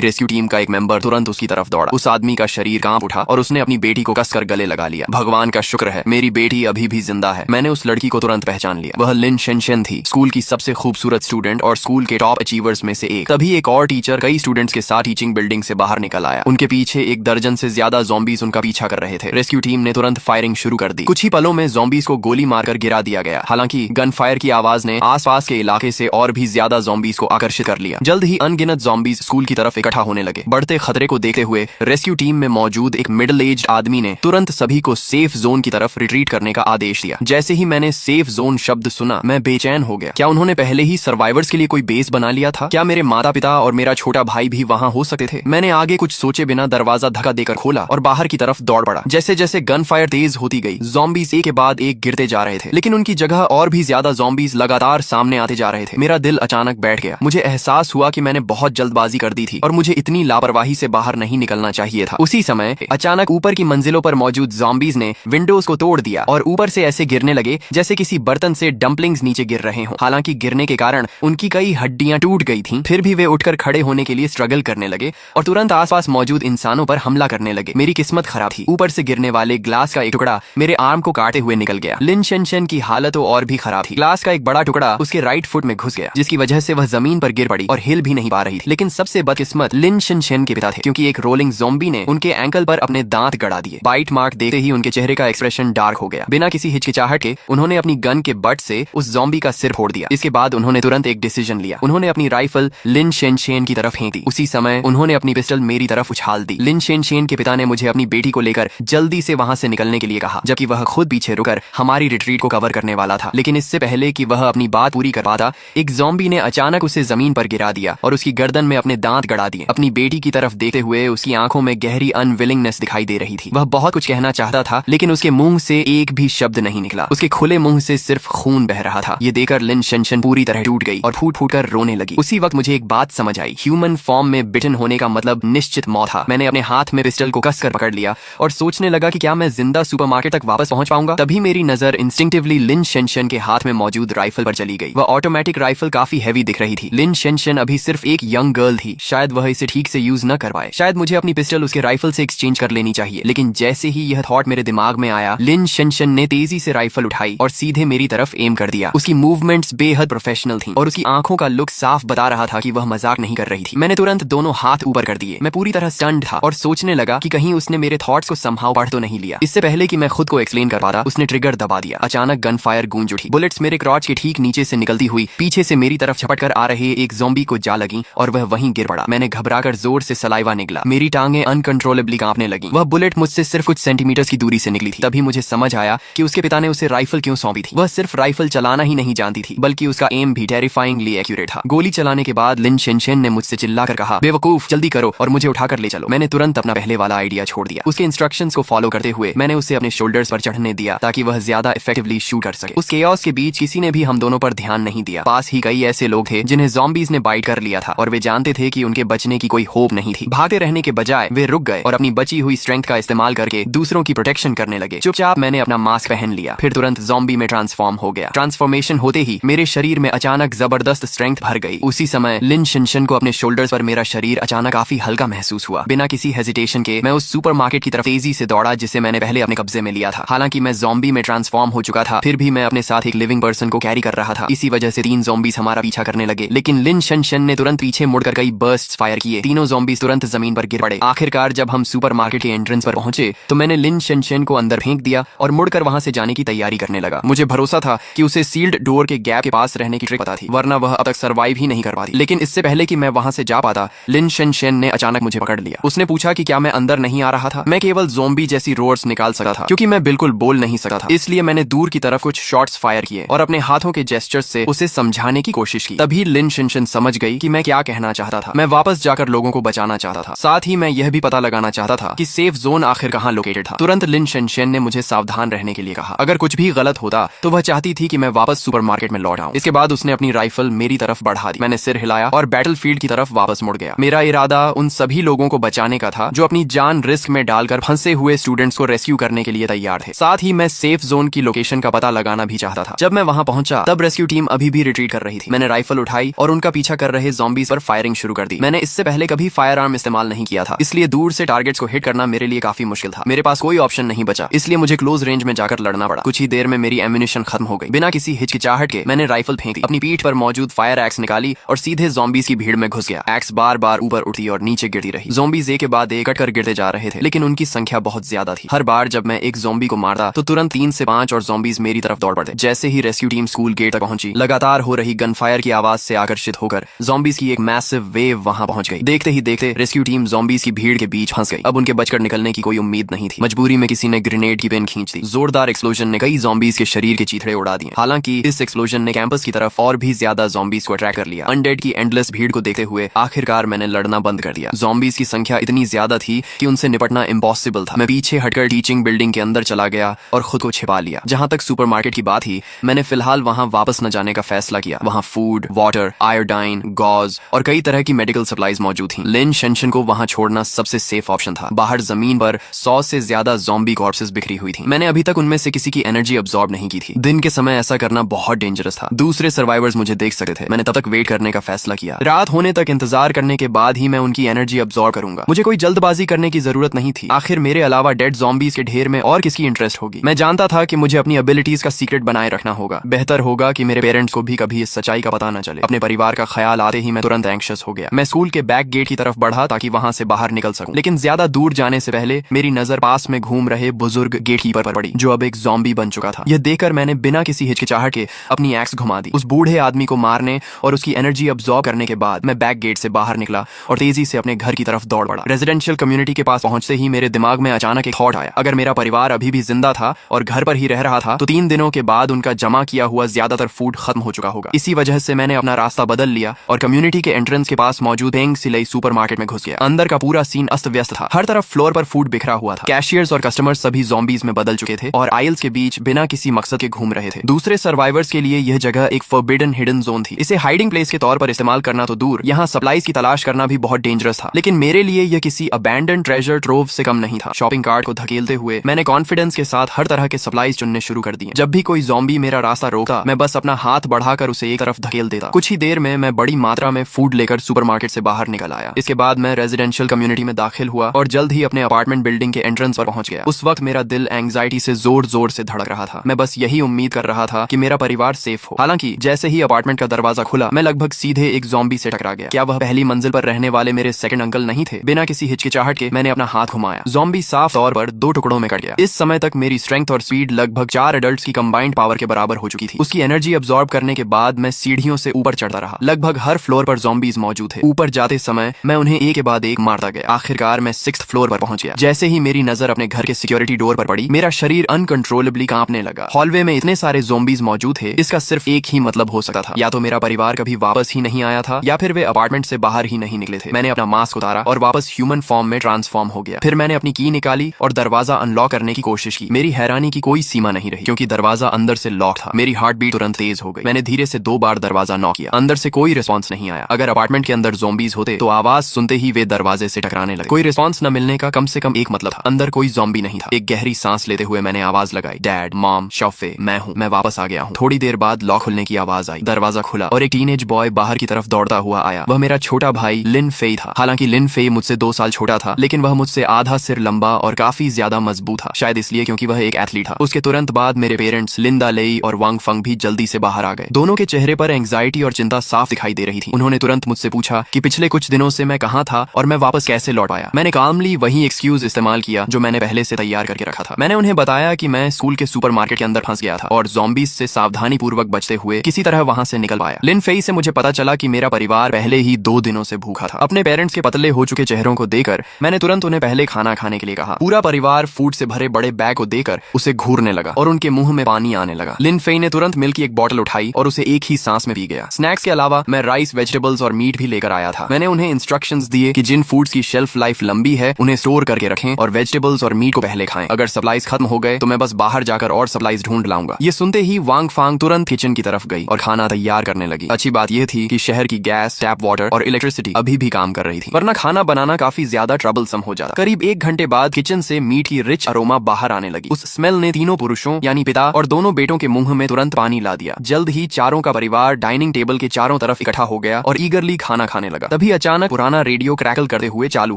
रेस्क्यू टीम का एक मेंबर तुरंत उसकी तरफ दौड़ा। उस आदमी का शरीर कांप उठा और उसने अपनी बेटी को कसकर गले लगा लिया। भगवान का शुक्र है, मेरी बेटी अभी भी जिंदा है। मैंने उस लड़की को तुरंत पहचान लिया। वह लिन शेनशेन थी, स्कूल की सबसे खूबसूरत स्टूडेंट और स्कूल के टॉप अचीवर्स में से एक। तभी एक और टीचर कई स्टूडेंट्स के साथ टीचिंग बिल्डिंग से बाहर निकल आया। उनके पीछे एक दर्जन से ज्यादा ज़ॉम्बीज उनका पीछा कर रहे थे। रेस्क्यू टीम ने तुरंत फायरिंग शुरू कर दी। कुछ ही पलों में ज़ॉम्बीज को गोली मारकर गिरा दिया गया। हालांकि गन फायर की आवाज ने आसपास के इलाके से और भी ज्यादा ज़ॉम्बीज को आकर्षित कर लिया। जल्द ही अनगिनत ज़ॉम्बीज स्कूल की तरफ इकट्ठा होने लगे। बढ़ते खतरे को देखते हुए रेस्क्यू टीम में मौजूद एक मिडिल एज्ड आदमी ने तुरंत सभी को सेफ जोन की तरफ रिट्रीट करने का आदेश दिया। जैसे ही मैंने सेफ जोन शब्द सुना, मैं बेचैन हो गया। क्या उन्होंने पहले ही सर्वाइवर्स के लिए कोई बेस बना लिया था? क्या मेरे माता पिता और मेरा छोटा भाई भी वहां हो सकते थे? मैंने आगे कुछ सोचे बिना दरवाजा धक्का देकर खोला और बाहर की तरफ दौड़ पड़ा। जैसे जैसे गन फायर तेज होती गई, ज़ॉम्बीज एक के बाद एक गिरते जा रहे थे, लेकिन उनकी जगह और भी ज्यादा ज़ॉम्बीज लगातार सामने आते जा रहे थे। मेरा दिल अचानक बैठ गया। मुझे एहसास हुआ कि मैंने बहुत जल्दबाजी कर दी थी और मुझे इतनी लापरवाही से बाहर नहीं निकलना चाहिए था। उसी समय अचानक ऊपर की मंजिलों पर मौजूद ज़ॉम्बीज ने विंडोज को तोड़ दिया और ऊपर से ऐसे गिरने लगे जैसे किसी बर्तन से डंपलिंग्स नीचे गिर रहे हों। हालांकि गिरने के कारण उनकी कई हड्डियां टूट गई थीं, फिर भी वे उठकर खड़े होने के लिए स्ट्रगल करने लगे और तुरंत आसपास मौजूद इंसानों पर हमला करने लगे। मेरी किस्मत खराब थी। ऊपर से गिरने वाले ग्लास का एक टुकड़ा मेरे आर्म को काटते हुए निकल गया। लिन शेनशेन की हालत तो और भी खराब थी। ग्लास का एक बड़ा टुकड़ा उसके राइट फुट में घुस गया, जिसकी वजह से वह जमीन पर गिर पड़ी और हिल भी नहीं पा रही थी। लेकिन सबसे बदकिस्मत लिन शेनशेन के पिता थे, क्योंकि एक रोलिंग ज़ॉम्बी ने उनके एंकल पर अपने दांत गड़ा दिए। बाइट मार्क देखते ही उनके चेहरे का एक्सप्रेशन डार्क हो गया। बिना किसी हिचकिचाहट के उन्होंने अपनी गन के बट से उस ज़ॉम्बी का सिर फोड़ दिया। इसके बाद उन्होंने तुरंत एक डिसीजन लिया। उन्होंने अपनी राइफल लिन शेनशेन की तरफ फेंक दी। उसी समय उन्होंने अपनी पिस्टल मेरी तरफ उछाल दी। लिन शेनशेन के पिता ने मुझे अपनी बेटी को लेकर जल्दी से वहां से निकलने के लिए कहा, जबकि वह खुद पीछे रुकर हमारी रिट्रीट को कवर करने वाला था। लेकिन इससे पहले कि वह अपनी बात पूरी कर पाता, एक ज़ॉम्बी ने अचानक उसे जमीन पर गिरा दिया और उसकी गर्दन में अपने दांत गड़ा दिए। अपनी बेटी की तरफ देखते हुए उसकी आंखों में गहरी अनविलिंगनेस दिखाई दे रही थी। वह बहुत कुछ कहना चाहता था, लेकिन उसके मुंह से एक भी शब्द नहीं निकला। उसके खुले मुंह से सिर्फ खून बह रहा था। ये देखकर लिन शेनशेन पूरी तरह टूट गई और फूट फूट कर रोने लगी। उसी वक्त मुझे एक बात समझ आई। ह्यूमन फॉर्म में बिटन होने का मतलब निश्चित मौत था। मैंने अपने हाथ में पिस्टल को कसकर पकड़ लिया और सोचने लगा कि क्या मैं जिंदा सुपरमार्केट तक वापस पहुंच पाऊंगा। तभी मेरी नजर इंस्टिंक्टिवली लिन शेनशेन के हाथ में मौजूद राइफल पर चली गई। वह ऑटोमेटिक राइफल काफी हैवी दिख रही थी। लिन शेनशेन अभी सिर्फ एक यंग गर्ल थी, शायद वह इसे ठीक से यूज न कर पाए। शायद मुझे अपनी पिस्टल उसके राइफल से एक्सचेंज कर लेनी चाहिए। लेकिन जैसे ही यह थॉट मेरे दिमाग में आया, लिन शेनशेन ने तेजी से राइफल उठाई और सीधे मेरी तरफ एम कर दिया। उसकी मूवमेंट्स बेहद प्रोफेशनल थी और उसकी आंखों का लुक साफ बता रहा था कि वह मजाक नहीं कर रही थी। मैंने तुरंत दोनों हाथ ऊपर कर दिए। मैं पूरी तरह स्टन्ड था और सोचने लगा कि कहीं उसने मेरे थॉट्स को समहाउ पढ़ तो नहीं लिया। इससे पहले कि मैं खुद को एक्सप्लेन कर पाता, उसने ट्रिगर दबा दिया। अचानक गन फायर गूंज उठी। बुलेट्स मेरे क्रॉच के ठीक नीचे से निकलती हुई पीछे से मेरी तरफ झपट कर आ रहे एक ज़ॉम्बी को जा लगी और वह वहीं गिर पड़ा। मैंने घबराकर जोर से सलाइवा निकला। मेरी टांगें अनकंट्रोलेबली कांपने लगी। वह बुलेट मुझसे सिर्फ कुछ सेंटीमीटर्स की दूरी से निकली थी। तभी मुझे समझ आया कि उसके पिता ने उसे राइफल क्यों सौंपी थी। वह सिर्फ राइफल चलाना ही नहीं जानती थी, बल्कि उसका एम भी टेरिफाइंगली एक्यूरेट था। गोली चलाने के बाद लिन शेनशेन ने मुझसे चिल्लाकर कहा, बेवकूफ, जल्दी करो और मुझे उठाकर ले चलो। मैंने तुरंत अपना पहले वाला आइडिया छोड़ दिया। उसके इंस्ट्रक्शंस को फॉलो करते हुए मैंने उसे अपने शोल्डर्स पर चढ़ने दिया ताकि वह ज्यादा इफेक्टिवली शूट कर सके। उस केओस के बीच किसी ने भी हम दोनों पर ध्यान नहीं दिया। पास ही कई ऐसे लोग थे जिन्हें ज़ॉम्बीज ने बाइट कर लिया था और वे जानते थे कि उनके बचने की कोई होप नहीं थी। भागते रहने के बजाय वे रुक गए और अपनी बची हुई स्ट्रेंथ का इस्तेमाल करके दूसरों की प्रोटेक्शन करने लगे। चुपचाप मैंने अपना मास्क पहन लिया, फिर तुरंत ज़ॉम्बी में ट्रांसफॉर्म हो गया। ट्रांसफॉर्मेशन होते ही मेरे शरीर में अचानक जबरदस्त स्ट्रेंथ भर गई। उसी समय लिन शेनशेन को अपने शोल्डर्स पर मेरा शरीर अचानक काफी हल्का महसूस हुआ। बिना किसी हेजिटेशन के मैं उस सुपरमार्केट की तरफ तेजी से दौड़ा जिसे मैंने पहले अपने कब्जे में लिया था। हालांकि मैं ज़ॉम्बी में ट्रांसफॉर्म हो चुका था, फिर भी मैं अपने साथ एक लिविंग पर्सन को कैरी कर रहा था। इसी वजह से 3 ज़ॉम्बीज हमारा पीछा करने लगे, लेकिन लिन शेनशेन ने तुरंत पीछे मुड़कर कई बर्स्ट्स फायर किए। तीनों ज़ॉम्बीज तुरंत जमीन पर गिर पड़े। आखिरकार जब हम सुपरमार्केट के एंट्रेंस पर पहुंचे तो मैंने लिन शेनशेन को अंदर फेंक दिया और मुड़कर वहां से जाने की तैयारी करने लगा। मुझे भरोसा था कि उसे सील्ड डोर के गैप के पास रहने की ट्रिक पता थी, वरना वह अब तक सर्वाइव ही नहीं कर पाती। लेकिन इससे पहले कि मैं वहां से जा पाता, लिन शेनशेन ने अचानक मुझे पकड़ लिया। उसने पूछा कि क्या मैं अंदर नहीं आ रहा था। मैं केवल ज़ॉम्बी जैसी रोर्स निकाल सकता था, क्योंकि मैं बिल्कुल बोल नहीं सकता था। इसलिए मैंने दूर की तरफ कुछ शॉट्स फायर किए और अपने हाथों के जेस्चर्स से उसे समझाने की कोशिश की। तभी लिन शेनशेन समझ गई कि मैं क्या कहना चाहता था। मैं वापस जाकर लोगों को बचाना चाहता था, साथ ही मैं यह भी पता लगाना चाहता था कि सेफ जोन आखिर कहाँ लोकेटेड था। तुरंत लिन शेनशेन ने मुझे सावधान रहने के लिए कहा। अगर कुछ भी गलत होता तो वह चाहती थी कि मैं वापस सुपरमार्केट में लौट आऊं। इसके बाद उसने अपनी राइफल मेरी तरफ बढ़ा दी। मैंने सिर हिलाया और बैटलफील्ड की तरफ वापस मुड़ गया। मेरा इरादा उन सभी लोगों को बचाने का था जो अपनी जान रिस्क में डालकर फंसे हुए स्टूडेंट्स को रेस्क्यू करने के लिए तैयार थे। साथ ही मैं सेफ जोन की लोकेशन का पता लगाना भी चाहता था। जब मैं वहां पहुंचा तब रेस्क्यू टीम अभी भी रिट्रीट कर रही थी। मैंने राइफल उठाई और उनके उनका पीछा कर रहे ज़ॉम्बीज़ पर फायरिंग शुरू कर दी। मैंने इससे पहले कभी फायर आर्म इस्तेमाल नहीं किया था, इसलिए दूर से टारगेट्स को हिट करना मेरे लिए काफी मुश्किल था। मेरे पास कोई ऑप्शन नहीं बचा, इसलिए मुझे क्लोज रेंज में जाकर लड़ना पड़ा। कुछ ही देर में मेरी एम्यूनिशन खत्म हो गई। बिना किसी हिचकिचाहट के मैंने राइफल फेंक दी, अपनी पीठ पर मौजूद फायर एक्स निकाली और सीधे ज़ॉम्बीज़ की भीड़ में घुस गया। एक्स बार बार ऊपर उठी और नीचे गिरती रही। ज़ॉम्बीज़ एक के बाद एक कटकर गिरते जा रहे थे, लेकिन उनकी संख्या बहुत ज्यादा थी। हर बार जब मैं एक ज़ॉम्बी को मारता तो तुरंत 3 से 5 और ज़ॉम्बीज़ मेरी तरफ दौड़ पड़ते। जैसे ही रेस्क्यू टीम स्कूल गेट तक पहुंची, लगातार हो रही गनफायर की आवाज से आकर्षित होकर ज़ॉम्बीज़ की एक मैसिव वेव वहां पहुंच गई। देखते ही देखते रेस्क्यू टीम ज़ॉम्बीज़ की भीड़ के बीच फंस गई। अब उनके बचकर निकलने की कोई उम्मीद नहीं थी। मजबूरी में किसी ने ग्रेनेड की पिन खींच दी। जोरदार एक्सप्लोजन ने कई ज़ॉम्बीज़ के शरीर के चीथड़े उड़ा दिए। हालांकि इस एक्सप्लोजन ने कैंपस की तरफ और भी ज्यादा ज़ॉम्बीज़ को अट्रैक्ट कर लिया। अनडेड की एंडलेस भीड़ को देखते हुए आखिरकार मैंने लड़ना बंद कर दिया। ज़ॉम्बीज़ की संख्या इतनी ज्यादा थी कि उनसे निपटना इम्पॉसिबल था। मैं पीछे हटकर टीचिंग बिल्डिंग के अंदर चला गया और खुद को छिपा लिया। जहां तक सुपरमार्केट की बात ही, मैंने फिलहाल वहां वापस न जाने का फैसला किया। वहां फूड, वाटर, आयोडाइन, गॉज और कई तरह की मेडिकल सप्लाईज मौजूद थी। लिन शेंशन को वहां छोड़ना सबसे सेफ ऑप्शन था। बाहर जमीन पर 100 से ज्यादा ज़ॉम्बी कॉर्प्सेस बिखरी हुई थी। मैंने अभी तक उनमें से किसी की एनर्जी अब्सॉर्ब नहीं की थी। दिन के समय ऐसा करना बहुत डेंजरस था। दूसरे सर्वाइवर्स मुझे देख सकते थे। मैंने तब तक वेट करने का फैसला किया। रात होने तक इंतजार करने के बाद ही मैं उनकी एनर्जी अब्सॉर्ब करूंगा। मुझे कोई जल्दबाजी करने की जरूरत नहीं थी। आखिर मेरे अलावा डेड ज़ॉम्बीज़ के ढेर में और किसकी इंटरेस्ट होगी। मैं जानता था कि मुझे अपनी एबिलिटीज का सीक्रेट बनाए रखना होगा। बेहतर होगा कि मेरे पेरेंट्स को भी कभी इस सच्चाई का पता न चले। अपने परिवार का ख्याल आते ही मैं तुरंत एंग्शियस हो गया। मैं स्कूल के बैक गेट की तरफ बढ़ा ताकि वहां से बाहर निकल सकूं। लेकिन ज्यादा दूर जाने से पहले मेरी नजर पास में घूम रहे बुजुर्ग गेटकीपर पर पड़ी, जो अब एक ज़ॉम्बी बन चुका था। यह देखकर मैंने बिना किसी हिचकिचाहट के अपनी एक्स घुमा दी। उस बूढ़े आदमी को मारने और उसकी एनर्जी अब्सॉर्ब करने के बाद मैं बैक गेट से बाहर निकला और तेजी से अपने घर की तरफ दौड़ पड़ा। रेजिडेंशियल कम्युनिटी के पास पहुंचते ही मेरे दिमाग में अचानक एक थॉट आया। अगर मेरा परिवार अभी भी जिंदा था और घर पर ही रह रहा था तो 3 दिनों के बाद उनका जमा किया हुआ ज्यादातर फूड खत्म हो चुका होगा। इसी वजह से मैंने अपना रास्ता बदल लिया और कम्युनिटी के एंट्रेंस के पास मौजूद पेंग सिलाई सुपरमार्केट में घुस गया। अंदर का पूरा सीन अस्त व्यस्त था। हर तरफ फ्लोर पर फूड बिखरा हुआ था। कैशियर्स और कस्टमर्स सभी ज़ॉम्बीज़ में बदल चुके थे और आइल्स के बीच बिना किसी मकसद के घूम रहे थे। दूसरे सर्वाइवर्स के लिए यह जगह एक फॉरबिडन हिडन जोन थी। इसे हाइडिंग प्लेस के तौर पर इस्तेमाल करना तो दूर, यहाँ सप्लाईज की तलाश करना भी बहुत डेंजरस था। लेकिन मेरे लिए यह किसी अबैंडन ट्रेजर ट्रोव से कम नहीं था। शॉपिंग कार्ट को धकेलते हुए मैंने कॉन्फिडेंस के साथ हर तरह के सप्लाईज चुनने शुरू कर दिए। जब भी कोई ज़ॉम्बी मेरा रास्ता रोकता, मैं बस अपना हाथ बढ़ाकर उसे एक तरफ धकेल देता। कुछ ही देर में मैं बड़ी मात्रा में फूड लेकर सुपरमार्केट से बाहर निकल आया। इसके बाद मैं रेजिडेंशियल कम्युनिटी में दाखिल हुआ और जल्द ही अपने अपार्टमेंट बिल्डिंग के एंट्रेंस पर पहुंच गया। उस वक्त मेरा दिल एंग्जाइटी से जोर जोर से धड़क रहा था। मैं बस यही उम्मीद कर रहा था कि मेरा परिवार सेफ हो। हालांकि जैसे ही अपार्टमेंट का दरवाजा खुला, मैं लगभग सीधे एक ज़ॉम्बी से टकरा गया। क्या वह पहली मंजिल पर रहने वाले मेरे सेकंड अंकल नहीं थे? बिना किसी हिचकिचाहट के मैंने अपना हाथ घुमाया। ज़ॉम्बी साफ तौर पर 2 टुकड़ों में कट गया। इस समय तक मेरी स्ट्रेंथ और स्पीड लगभग 4 एडल्ट्स की कंबाइंड पावर के बराबर हो चुकी थी। उसकी एनर्जी अब्सॉर्ब करने के बाद मैं सीढ़ियों से ऊपर चढ़ता रहा। लगभग हर फ्लोर पर ज़ॉम्बीज़ मौजूद थे। ऊपर जाते समय मैं उन्हें एक के बाद एक मारता गया। आखिरकार मैं 6th फ्लोर पर पहुंच गया। जैसे ही मेरी नजर अपने घर के सिक्योरिटी डोर पर पड़ी, मेरा शरीर अनकंट्रोलेबली कांपने लगा। हॉलवे में इतने सारे ज़ॉम्बीज़ मौजूद थे, इसका सिर्फ एक ही मतलब हो सकता था। या तो मेरा परिवार कभी वापस ही नहीं आया था, या फिर वे अपार्टमेंट से बाहर ही नहीं निकले थे। मैंने अपना मास्क उतारा और वापस ह्यूमन फॉर्म में ट्रांसफॉर्म हो गया। फिर मैंने अपनी की निकाली और दरवाजा अनलॉक करने की कोशिश की। मेरी हैरानी की कोई सीमा नहीं रही, क्योंकि दरवाजा अंदर से लॉक था। मेरी हार्ट बीट तुरंत तेज हो गई। मैंने धीरे से 2 बार दरवाजा नॉक किया। अंदर से कोई रिस्पॉन्स नहीं आया। अगर अपार्टमेंट के अंदर ज़ॉम्बीज़ होते तो आवाज सुनते ही वे दरवाजे से टकराने लगे। कोई रिस्पॉन्स न मिलने का कम से कम एक मतलब था, अंदर कोई ज़ॉम्बी नहीं था। एक गहरी सांस लेते हुए मैंने आवाज लगाई, डैड, मॉम, शॉफे, मैं हूँ, मैं वापस आ गया हूँ। थोड़ी देर बाद लॉक खुलने की आवाज आई। दरवाजा खुला और एक टीनेज बॉय बाहर की तरफ दौड़ता हुआ आया। वह मेरा छोटा भाई लिन फेई था। हालांकि लिन फेई मुझसे 2 साल छोटा था, लेकिन वह मुझसे आधा सिर लंबा और काफी ज्यादा मजबूत था। शायद इसलिए क्योंकि वह एक एथलीट था। उसके तुरंत बाद मेरे पेरेंट्स लिंदा लेई और वांग फंग भी जल्दी से बाहर आ गए। दोनों के चेहरे पर एंग्जाइटी और चिंता साफ दिखाई दे रही थी। उन्होंने तुरंत मुझसे पूछा कि पिछले कुछ दिनों से मैं कहाँ था और मैं वापस कैसे लौट आया। मैंने कामली वही एक्सक्यूज इस्तेमाल किया जो मैंने पहले से तैयार करके रखा था। मैंने उन्हें बताया कि मैं स्कूल के सुपरमार्केट के अंदर फंस गया था और ज़ॉम्बीज़ से सावधानी पूर्वक बचते हुए किसी तरह वहां से निकल पाया। लिन फेई से मुझे पता चला कि मेरा परिवार पहले ही 2 दिनों से भूखा था। अपने पेरेंट्स के पतले हो चुके चेहरों को देखकर मैंने तुरंत उन्हें पहले खाना खाने के लिए कहा। पूरा परिवार फूड से भरे बड़े बैग को देकर उसे घूरने लगा और उनके मुंह में पानी आने लगा। लिन फेई ने तुरंत मिल्क की एक बोतल उठाई और उसे एक ही सांस में पी गया। स्नैक्स के अलावा मैं राइस, वेजिटेबल्स और मीट भी लेकर आया था। मैंने उन्हें इंस्ट्रक्शंस दिए कि जिन फूड्स की शेल्फ लाइफ लंबी है उन्हें स्टोर करके रखें और वेजिटेबल्स और मीट को पहले खाएं। अगर सप्लाईज खत्म हो गए तो मैं बस बाहर जाकर और सप्लाईज ढूंढ लाऊंगा। ये सुनते ही वांग फांग तुरंत किचन की तरफ गई और खाना तैयार करने लगी। अच्छी बात यह थी कि शहर की गैस, टैप वाटर और इलेक्ट्रिसिटी अभी भी काम कर रही थी, वरना खाना बनाना काफी ज्यादा ट्रबलसम हो जाता। करीब 1 घंटे बाद किचन से मीट की रिच अरोमा बाहर आने लगी। उस स्मेल ने तीनों पुरुषों यानी पिता और दोनों बेटों के मुंह में तुरंत पानी ला दिया। जल्द ही चारों का परिवार डाइनिंग टेबल के चारों चारों तरफ इकट्ठा हो गया और ईगरली खाना खाने लगा। तभी अचानक पुराना रेडियो क्रैकल करते हुए चालू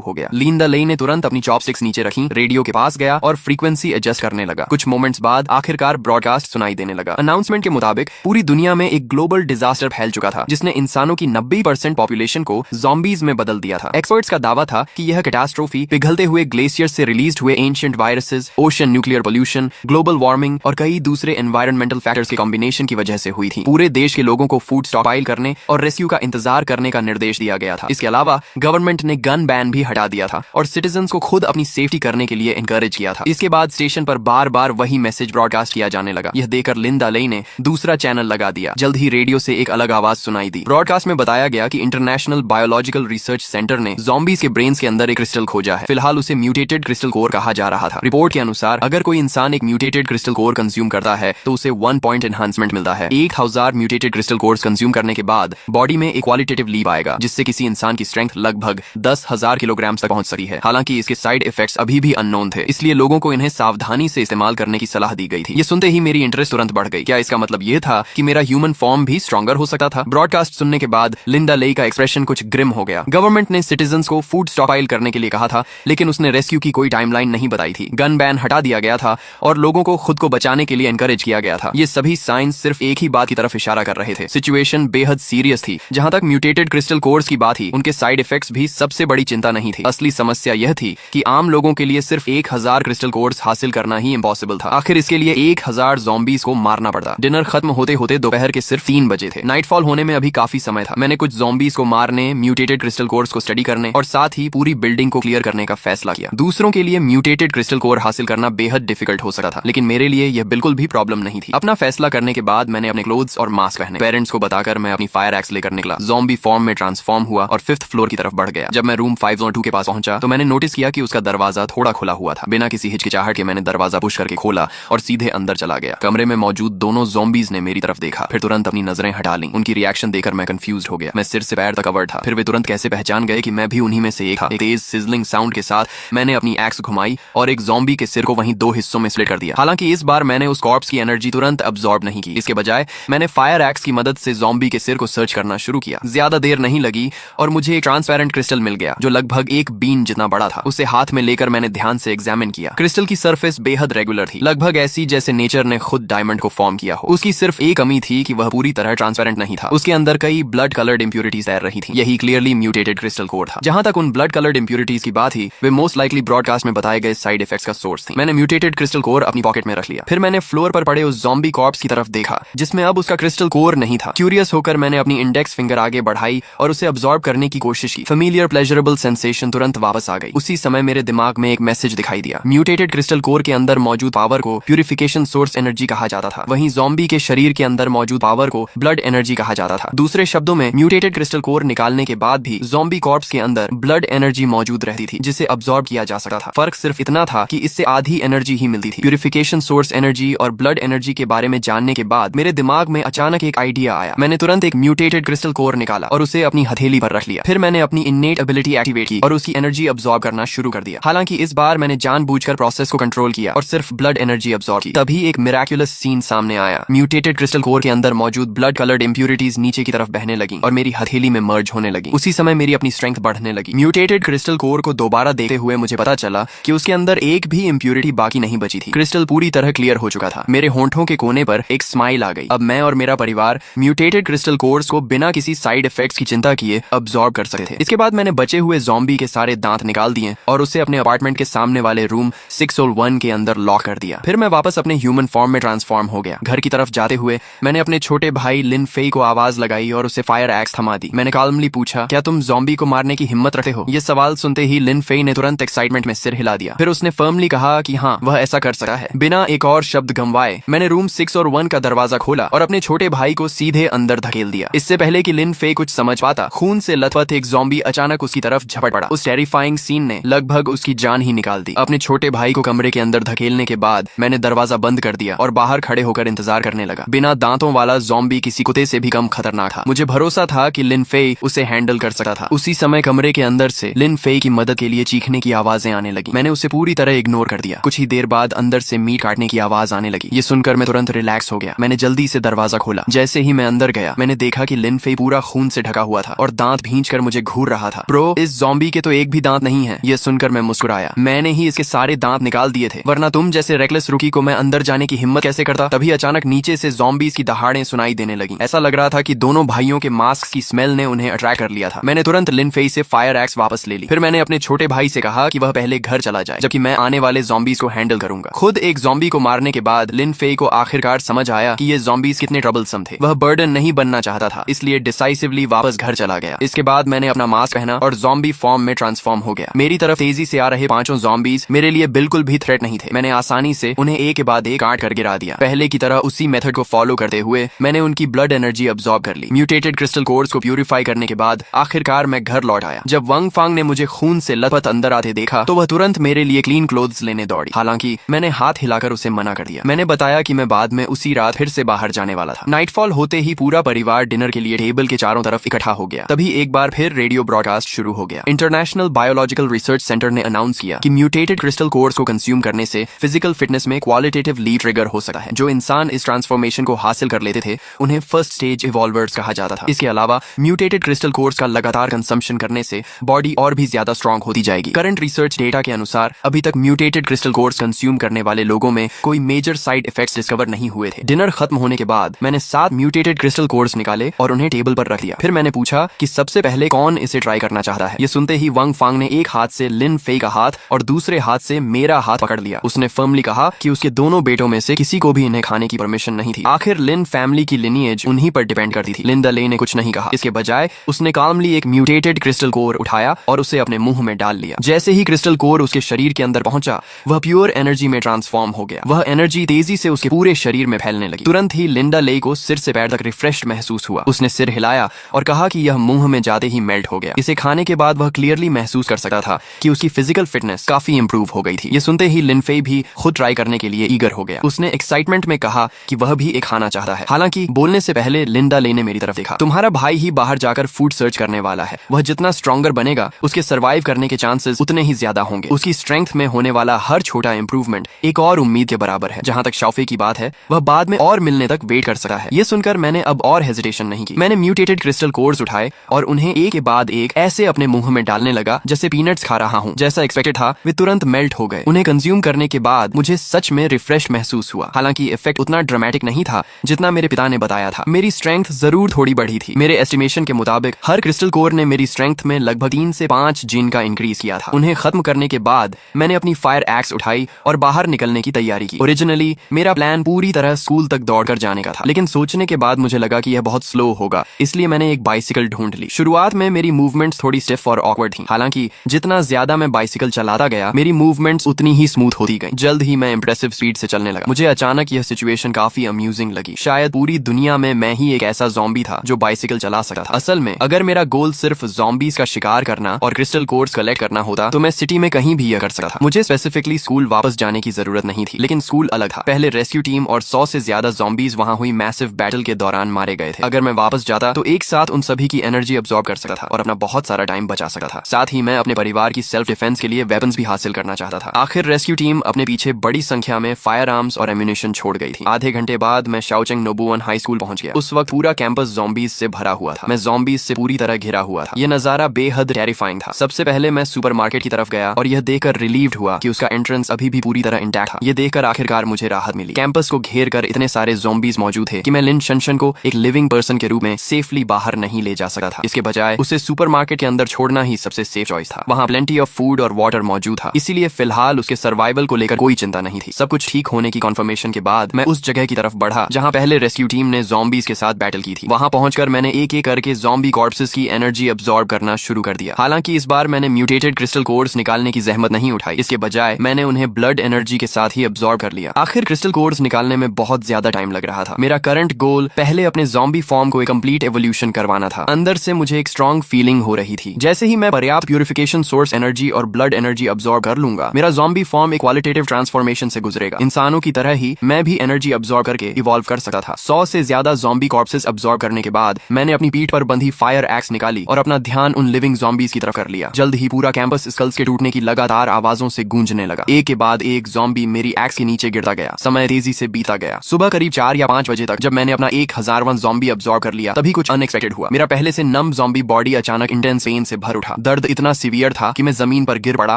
हो गया। लिंदा लेई ने तुरंत अपनी चॉपस्टिक्स नीचे रखी, रेडियो के पास गया और फ्रीक्वेंसी एडजस्ट करने लगा। कुछ मोमेंट्स बाद आखिरकार ब्रॉडकास्ट सुनाई देने लगा। अनाउंसमेंट के मुताबिक पूरी दुनिया में एक ग्लोबल डिजास्टर फैल चुका था जिसने इंसानों की 90% पॉपुलेशन को ज़ॉम्बीज में बदल दिया था। एक्सपर्ट्स का दावा था कि यह कैटास्ट्रोफी पिघलते हुए ग्लेशियर से रिलीज हुए ancient viruses, ocean nuclear pollution, global warming और कई दूसरे एनवायरमेंटल फैक्टर्स के कॉम्बिनेशन की वजह से हुई थी। पूरे देश के लोगों को फूड स्टॉकपाइल करने और रेस्क्यू का इंतजार करने का निर्देश दिया गया था। इसके अलावा गवर्नमेंट ने गन बैन भी हटा दिया था और सिटीजंस को खुद अपनी सेफ्टी करने के लिए एनकरेज किया था। इसके बाद स्टेशन पर बार बार वही मैसेज ब्रॉडकास्ट किया जाने लगा। यह देखकर लिंदा लेई ने दूसरा चैनल लगा दिया। जल्द ही रेडियो से एक अलग आवाज सुनाई दी। ब्रॉडकास्ट में बताया गया कि इंटरनेशनल बायोलॉजिकल रिसर्च सेंटर ने ज़ॉम्बीज के ब्रेन्स के अंदर एक क्रिस्टल खोजा है। फिलहाल उसे म्यूटेटेड क्रिस्टल कोर कहा जा रहा था। रिपोर्ट के अनुसार अगर कोई इंसान एक म्यूटेटेड क्रिस्टल कोर कंज्यूम करता है तो उसे 1 पॉइंट एनहांसमेंट मिलता है। 1000 म्यूटेटेड क्रिस्टल कोर्स कंज्यूम करने के बाद बॉडी में एक क्वालिटेटिव लीप आएगा जिससे किसी इंसान की स्ट्रेंथ लगभग 10,000 किलोग्राम तक पहुंच सकती है। हालांकि इसके साइड इफेक्ट्स अभी भी अननोन थे, इसलिए लोगों को इन्हें सावधानी से इस्तेमाल करने की सलाह दी गई थी। ये सुनते ही मेरी इंटरेस्ट तुरंत बढ़ गई। क्या इसका मतलब ये था कि मेरा ह्यूमन फॉर्म भी स्ट्रॉन्गर हो सकता था? ब्रॉडकास्ट सुनने के बाद लिंदा लेई का एक्सप्रेशन कुछ ग्रिम हो गया। गवर्नमेंट ने सिटीजंस को फूड स्टॉकपाइल करने के लिए कहा था, लेकिन उसने रेस्क्यू की कोई टाइमलाइन नहीं बताई थी। गन बैन हटा दिया गया था और लोगों को खुद को बचाने के लिए एनकरेज किया गया था। ये सभी साइंस सिर्फ एक ही बात की तरफ इशारा कर रहे थे। सिचुएशन बेहद सीरियस थी। जहां तक म्यूटेटेड क्रिस्टल कोर्स की बात थी, उनके साइड इफेक्ट्स भी सबसे बड़ी चिंता नहीं थी। असली समस्या यह थी कि आम लोगों के लिए सिर्फ 1000 क्रिस्टल कोर्स हासिल करना ही इम्पॉसिबल था। आखिर इसके लिए 1000 ज़ॉम्बीज को मारना पड़ता। डिनर खत्म होते होते दोपहर के सिर्फ 3 बजे थे। नाइटफॉल होने में अभी काफी समय था। मैंने कुछ ज़ॉम्बीज को मारने, म्यूटेटेड क्रिस्टल कोर्स को स्टडी करने और साथ ही पूरी बिल्डिंग को क्लियर करने का फैसला किया। दूसरों के लिए म्यूटेटेड क्रिस्टल कोर हासिल करना बेहद डिफिकल्ट हो सकता था, लेकिन मेरे लिए यह बिल्कुल भी प्रॉब्लम नहीं थी। अपना फैसला करने के बाद मैंने अपने क्लोथ्स और मास्क पहने। पेरेंट्स को बताकर मैं अपनी फायर एक्स लेकर निकला। ज़ॉम्बी फॉर्म में ट्रांसफॉर्म हुआ और 5th फ्लोर की तरफ बढ़ गया। जब मैं रूम 502 के पास पहुंचा तो मैंने नोटिस किया कि उसका दरवाजा थोड़ा खुला हुआ था। बिना किसी हिचकिचाहट के मैंने दरवाजा पुश करके खोला और सीधे अंदर चला गया। कमरे में मौजूद दोनों ज़ॉम्बीज ने मेरी तरफ देखा, फिर तुरंत अपनी नजरें हटा ली। उनकी रिएक्शन देखकर मैं कंफ्यूज हो गया। मैं सिर से पैर तक कवर्ड था। फिर वे तुरंत कैसे पहचान गए कि मैं भी उन्हीं में से एक था। एक तेज सिजलिंग साउंड के साथ मैंने अपनी एक्स घुमाई और एक ज़ॉम्बी के सिर को वहीं 2 हिस्सों में स्प्लिट कर दिया। हालांकि इस बार मैंने उस कॉर्प्स की एनर्जी तुरंत अब्सॉर्ब नहीं की। इसके बजाय मैंने फायर एक्स की मदद से ज़ॉम्बी के सिर को सर्च करना शुरू किया। ज्यादा देर नहीं लगी और मुझे एक ट्रांसपेरेंट क्रिस्टल मिल गया जो लगभग एक बीन जितना बड़ा था। उसे हाथ में लेकर मैंने ध्यान से एग्जामिन किया। क्रिस्टल की सरफेस बेहद रेगुलर थी, लगभग ऐसी जैसे नेचर ने खुद डायमंड को फॉर्म किया हो। उसकी सिर्फ एक कमी थी कि वह पूरी तरह ट्रांसपेरेंट नहीं था। उसके अंदर कई ब्लड कलर्ड इंप्यूरिटीज तैर रही थी। यही क्लियरली म्यूटेटेड क्रिस्टल कोर था। जहां तक उन ब्लड कलर्ड इंप्यूरिटीज की बात थी, वे मोस्ट लाइकली ब्रॉडकास्ट में बताए गए साइड इफेक्ट्स का सोर्स थी। मैंने म्यूटेटेड क्रिस्टल कोर अपनी पॉकेट में रख लिया। फिर मैंने फ्लोर पर पड़े उस ज़ॉम्बी कॉर्प्स की तरफ देखा जिसमें अब उसका क्रिस्टल कोर नहीं था। क्यूरियस होकर मैंने अपनी इंडेक्स फिंगर आगे बढ़ाई और उसे अब्सॉर्ब करने की कोशिश की। फेमिलियर प्लेजरेबल सेंसेशन तुरंत वापस आ गई। उसी समय मेरे दिमाग में एक मैसेज दिखाई दिया। म्यूटेटेड क्रिस्टल कोर के अंदर मौजूद पावर को प्यूरिफिकेशन सोर्स एनर्जी कहा जाता था। वहीं ज़ॉम्बी के शरीर के अंदर मौजूद पावर को ब्लड एनर्जी कहा जाता था। दूसरे शब्दों में म्यूटेटेड क्रिस्टल कोर निकालने के बाद भी ज़ॉम्बी कॉर्प्स के अंदर ब्लड एनर्जी मौजूद रहती थी जिसे अब्सॉर्ब किया जा सकता था। फर्क सिर्फ इतना था कि इससे आधी एनर्जी ही मिलती थी। प्यूरिफिकेशन सोर्स एनर्जी और ब्लड एनर्जी के बारे में जानने के बाद मेरे दिमाग में अचानक एक आइडिया आया। मैंने तुरंत एक म्यूटेटेड क्रिस्टल कोर निकाला और उसे अपनी हथेली पर रख लिया। फिर मैंने अपनी इन्नेट एबिलिटी एक्टिवेट की और उसकी एनर्जी अब्सॉर्ब करना शुरू कर दिया। हालांकि इस बार मैंने जानबूझकर प्रोसेस को कंट्रोल किया और सिर्फ ब्लड एनर्जी अब्सॉर्ब की। तभी एक मिराक्युलस सीन सामने आया। म्यूटेटेड क्रिस्टल कोर के अंदर मौजूद ब्लड कलर्ड इंप्यूरिटीज नीचे की तरफ बहने लगी और मेरी हथेली में मर्ज होने लगी। उसी समय मेरी अपनी स्ट्रेंथ बढ़ने लगी। म्यूटेटेड क्रिस्टल कोर को दोबारा देखते हुए मुझे पता चला कि उसके अंदर एक भी इंप्यूरिटी बाकी नहीं बची थी। क्रिस्टल पूरी तरह क्लियर हो चुका था। मेरे होंठों के कोने पर एक स्माइल आ गई। अब मैं और मेरा परिवार म्यूटेटेड क्रिस्टल कोर्स को बिना किसी साइड इफेक्ट्स की चिंता किए अब्सॉर्ब कर सकते थे। इसके बाद मैंने बचे हुए ज़ॉम्बी के सारे दांत निकाल दिए और उसे अपने अपार्टमेंट के सामने वाले रूम 601 के अंदर लॉक कर दिया। फिर मैं वापस अपने ह्यूमन फॉर्म में ट्रांसफॉर्म हो गया। घर की तरफ जाते हुए मैंने अपने छोटे भाई लिन फेई को आवाज लगाई और उसे फायर एक्स थमा दी। मैंने काल्मली पूछा, क्या तुम ज़ॉम्बी को मारने की हिम्मत रखते हो? ये सवाल सुनते ही लिन फेई ने तुरंत एक्साइटमेंट में सिर हिला दिया। फिर उसने फर्मली कहा कि हाँ, वह ऐसा कर सकता है। बिना एक और शब्द गंवाए मैंने रूम 6 और 1 का दरवाजा खोला और अपने छोटे भाई को सीधे अंदर धकेल दिया। इससे पहले कि लिन फे कुछ समझ पाता, खून से लथपथ एक ज़ॉम्बी अचानक उसकी तरफ झपट पड़ा। उस टेरिफाइंग सीन ने लगभग उसकी जान ही निकाल दी। अपने छोटे भाई को कमरे के अंदर धकेलने के बाद मैंने दरवाजा बंद कर दिया और बाहर खड़े होकर इंतजार करने लगा। बिना दांतों वाला ज़ॉम्बी किसी कुत्ते से भी कम खतरनाक था। मुझे भरोसा था कि लिन फे उसे हैंडल कर सकता था। उसी समय कमरे के अंदर से लिन फे की मदद के लिए चीखने की आवाजें आने लगी। मैंने उसे पूरी तरह इग्नोर कर दिया। कुछ ही देर बाद अंदर से मीट काटने की आवाज आने लगी। ये सुनकर मैं तुरंत रिलैक्स हो गया। मैंने जल्दी से दरवाजा खोला। जैसे ही मैं अंदर गया मैंने देखा कि लिन फेई पूरा खून से ढका हुआ था और दांत भींचकर मुझे घूर रहा था। ब्रो, इस ज़ॉम्बी के तो एक भी दांत नहीं है। ये सुनकर मैं मुस्कुराया। मैंने ही इसके सारे दांत निकाल दिए थे, वरना तुम जैसे रेकलेस रुकी को मैं अंदर जाने की हिम्मत कैसे करता। तभी अचानक नीचे से ज़ॉम्बीज की दहाड़ें सुनाई देने लगी। ऐसा लग रहा था कि दोनों भाइयों के मास्क की स्मेल ने उन्हें अट्रैक्ट कर लिया था। मैंने तुरंत लिन फेई से फायर एक्स वापस ले ली। फिर मैंने अपने छोटे भाई से कहा कि वह पहले घर चला जाए, जबकि मैं आने वाले ज़ॉम्बीज को हैंडल करूंगा। खुद एक ज़ॉम्बी को मारने के बाद लिन फेई को आखिरकार समझ आया कि ये ज़ॉम्बीज कितने ट्रबलसम थे। वह बर्डन नहीं बनना चाहता था, इसलिए डिसाइसिवली वापस घर चला गया। इसके बाद मैंने अपना मास्क पहना और ज़ॉम्बी फॉर्म में ट्रांसफॉर्म हो गया। मेरी तरफ तेजी से आ रहे पांचों ज़ॉम्बीज मेरे लिए बिल्कुल भी थ्रेट नहीं थे। मैंने आसानी से उन्हें एक के बाद एक काट कर गिरा दिया। पहले की तरह उसी मेथड को फॉलो करते हुए मैंने उनकी ब्लड एनर्जी अब्सॉर्ब कर ली। म्यूटेटेड क्रिस्टल कोर्स को प्यूरिफाई करने के बाद आखिरकार मैं घर लौट आया। जब वंग फांग ने मुझे खून से लथपथ अंदर आते देखा तो वह तुरंत मेरे लिए क्लीन क्लोथ्स लेने दौड़ी। हालांकि मैंने हाथ हिलाकर उसे मना कर दिया। मैंने बताया कि मैं बाद में उसी रात फिर से बाहर जाने वाला था। नाइटफॉल होते ही पूरा परिवार डिनर के लिए टेबल के चारों तरफ इकट्ठा हो गया। तभी एक बार फिर रेडियो ब्रॉडकास्ट शुरू हो गया। इंटरनेशनल बायोलॉजिकल रिसर्च सेंटर ने अनाउंस किया कि म्यूटेटेड क्रिस्टल कोर्स को कंज्यूम करने से फिजिकल फिटनेस में क्वालिटेटिवली ट्रिगर हो सकता है। जो इंसान इस ट्रांसफॉर्मेशन को हासिल कर लेते थे उन्हें फर्स्ट स्टेज इवॉल्वर्स कहा जाता था। इसके अलावा म्यूटेटेड क्रिस्टल कोर्स का लगातार कंजम्पशन करने से बॉडी और भी ज्यादा स्ट्रांग होती जाएगी। करंट रिसर्च डेटा के अनुसार अभी तक म्यूटेटेड क्रिस्टल कोर्स कंज्यूम करने वाले लोगों में कोई मेजर साइड इफेक्ट्स डिस्कवर नहीं हुए थे। डिनर खत्म होने के बाद मैंने 7 म्यूटेटेड क्रिस्टल कोर्स निकाले और उन्हें टेबल पर रख दिया। फिर मैंने पूछा कि सबसे पहले कौन इसे ट्राई करना चाहता है। ये सुनते ही वंग फांग ने एक हाथ से लिन फेई का हाथ और दूसरे हाथ से मेरा हाथ पकड़ लिया। उसने फर्मली कहा कि उसके दोनों बेटों में से किसी को भी इन्हें खाने की परमिशन नहीं थी। आखिर लिन फैमिली की लिनिएज उन्हीं पर डिपेंड करती थी। लिंदा ले ने कुछ नहीं कहा। इसके बजाय उसने कामली एक म्यूटेटेड क्रिस्टल कोर उठाया और उसे अपने मुंह में डाल लिया। जैसे ही क्रिस्टल कोर उसके शरीर के अंदर पहुंचा वह प्योर एनर्जी में ट्रांसफॉर्म हो गया। वह एनर्जी तेजी से उसके पूरे शरीर में फैलने लगी। तुरंत ही लिंडा ले को सिर से पैर तक रिफ्रेश्ड महसूस हुआ। उसने सिर हिलाया और कहा कि यह मुंह में जाते ही मेल्ट हो गया। इसे खाने के बाद वह क्लियरली महसूस कर सकता था कि उसकी फिजिकल फिटनेस काफी इंप्रूव हो गई थी। ये सुनते ही लिन फेई भी खुद ट्राई करने के लिए ईगर हो गया। उसने एक्साइटमेंट में कहा कि वह भी एक खाना चाहता है। हालांकि बोलने से पहले लिंडा ले ने मेरी तरफ देखा। तुम्हारा भाई ही बाहर जाकर फूड सर्च करने वाला है। वह जितना स्ट्रॉन्गर बनेगा उसके सर्वाइव करने के चांसेस उतने ही ज्यादा होंगे। उसकी स्ट्रेंथ में होने वाला हर छोटा इंप्रूवमेंट एक और उम्मीद के बराबर है। जहां तक शाओफे की बात है वह बाद में और मिलने तक वेट कर सकता है। ये सुनकर मैंने अब और हेजिटेशन नहीं की। मैंने म्यूटेटेड क्रिस्टल कोर्स उठाए और उन्हें एक के बाद एक ऐसे अपने मुंह में डालने लगा जैसे पीनट्स खा रहा हूँ। जैसा एक्सपेक्टेड था वे तुरंत मेल्ट हो गए। उन्हें कंज्यूम करने के बाद मुझे सच में रिफ्रेश महसूस हुआ। हालांकि इफेक्ट उतना ड्रामेटिक नहीं था जितना मेरे पिता ने बताया था। मेरी स्ट्रेंथ जरूर थोड़ी बढ़ी थी। मेरे एस्टिमेशन के मुताबिक हर क्रिस्टल कोर ने मेरी स्ट्रेंथ में लगभग 3 से 5 जिन का इंक्रीज किया था। उन्हें खत्म करने के बाद मैंने अपनी फायर एक्स उठाई और बाहर निकलने की तैयारी की। ओरिजिनली मेरा प्लान पूरी तरह स्कूल तक दौड़कर जाने का था, लेकिन सोचने के बाद मुझे लगा कि यह बहुत स्लो होगा, इसलिए मैंने एक बाइसिकल ढूंढ ली। शुरुआत में मेरी मूवमेंट्स थोड़ी स्टिफ और ऑकवर्ड थी। हालांकि जितना ज्यादा मैं बाइसिकल चलाता गया मेरी मूवमेंट्स उतनी ही स्मूथ होती गई। जल्द ही मैं इंप्रेसिव स्पीड से चलने लगा। मुझे अचानक यह सिचुएशन काफी अम्यूजिंग लगी। शायद पूरी दुनिया में मैं ही एक ऐसा ज़ॉम्बी था जो बाइसिकल चला सकता था। असल में अगर मेरा गोल सिर्फ ज़ॉम्बीज का शिकार करना और क्रिस्टल कोर्स कलेक्ट करना होता तो मैं सिटी में कहीं भी यह कर सकता था। मुझे स्पेसिफिकली स्कूल वापस जाने की जरूरत नहीं थी, लेकिन स्कूल अलग था। पहले रेस्क्यू टीम और 100 से ज्यादा ज़ॉम्बीज वहां हुई मैसिव बैटल के दौरान मारे गए थे। अगर मैं वापस जाता तो एक साथ उन सभी की एनर्जी अब्सॉर्ब कर सकता था और अपना बहुत सारा टाइम बचा सकता था। साथ ही मैं अपने परिवार की सेल्फ डिफेंस के लिए वेपन्स भी हासिल करना चाहता था। आखिर रेस्क्यू टीम अपने पीछे बड़ी संख्या में फायर आर्म्स और एम्यूनिशन छोड़ गई थी। आधे घंटे बाद मैं शाओचेंग नोबुवन हाई स्कूल पहुंच गया। उस वक्त पूरा कैंपस ज़ॉम्बीज से भरा हुआ था। मैं ज़ॉम्बीज से पूरी तरह घिरा हुआ था। यह नजारा बेहद टेरिफाइंग था। सबसे पहले मैं सुपरमार्केट की तरफ गया और यह देखकर रिलीव्ड हुआ कि उसका एंट्रेंस अभी भी पूरी तरह इंटैक्ट था। यह देखकर आखिरकार मुझे राहत मिली। कैंपस को घेर कर इतने सारे ज़ॉम्बीज मौजूद थे कि मैं लिन शनशन को एक लिविंग पर्सन के रूप में सेफली बाहर नहीं ले जा सकता था। इसके बजाय उसे सुपरमार्केट के अंदर छोड़ना ही सबसे सेफ चॉइस था। वहां प्लेंटी ऑफ फूड और वाटर मौजूद था, इसीलिए फिलहाल उसके सर्वाइवल को लेकर कोई चिंता नहीं थी। सब कुछ ठीक होने की कंफर्मेशन के बाद मैं उस जगह की तरफ बढ़ा जहां पहले रेस्क्यू टीम ने ज़ॉम्बीज के साथ बैटल की थी। वहां पहुंचकर मैंने एक एक करके ज़ॉम्बी कॉर्प्सेस की एनर्जी अब्सॉर्ब करना शुरू कर दिया। हालांकि इस बार मैंने म्यूटेटेड क्रिस्टल कोर्स निकालने की जहमत नहीं उठाई। इसके बजाय मैंने उन्हें ब्लड एनर्जी के साथ ही अब्सॉर्ब कर लिया। आखिर क्रिस्टल कोर्स निकालने में बहुत ज्यादा टाइम लग रहा था। मेरा करंट गोल पहले अपने ज़ॉम्बी फॉर्म को एक कंप्लीट एवोल्यूशन करवाना था। अंदर से मुझे एक स्ट्रॉन्ग फीलिंग हो रही थी जैसे ही मैं पर्याप्त प्यूरिफिकेशन सोर्स एनर्जी और ब्लड एनर्जी अब्सॉर्ब कर लूंगा मेरा ज़ॉम्बी फॉर्म एक क्वालिटेटिव ट्रांसफॉर्मेशन से गुजरेगा। इंसानों की तरह ही मैं भी एनर्जी अब्सॉर्ब करके इवॉल्व कर सकता था। 100 से ज्यादा ज़ॉम्बी कॉर्प्सेस अब्सॉर्ब करने के बाद मैंने अपनी पीठ पर बंधी फायर एक्स निकाली और अपना ध्यान उन लिविंग ज़ॉम्बीज की तरफ कर लिया। जल्द ही पूरा कैंपस स्कल्स के टूटने की लगातार आवाजों से गूंजने लगा। एक के बाद एक ज़ॉम्बी मेरी एक्स के नीचे गिरता गया। समय तेजी से बीता गया। सुबह करीब 4 या 5 बजे तक जब मैंने अपना 1000वां ज़ॉम्बी अब्सॉर्ब कर लिया। तभी कुछ अनएक्सपेक्टेड हुआ। मेरा पहले से नम ज़ॉम्बी बॉडी अचानक इंटेंस पेन से भर उठा। दर्द इतना सीवियर था कि मैं जमीन पर गिर पड़ा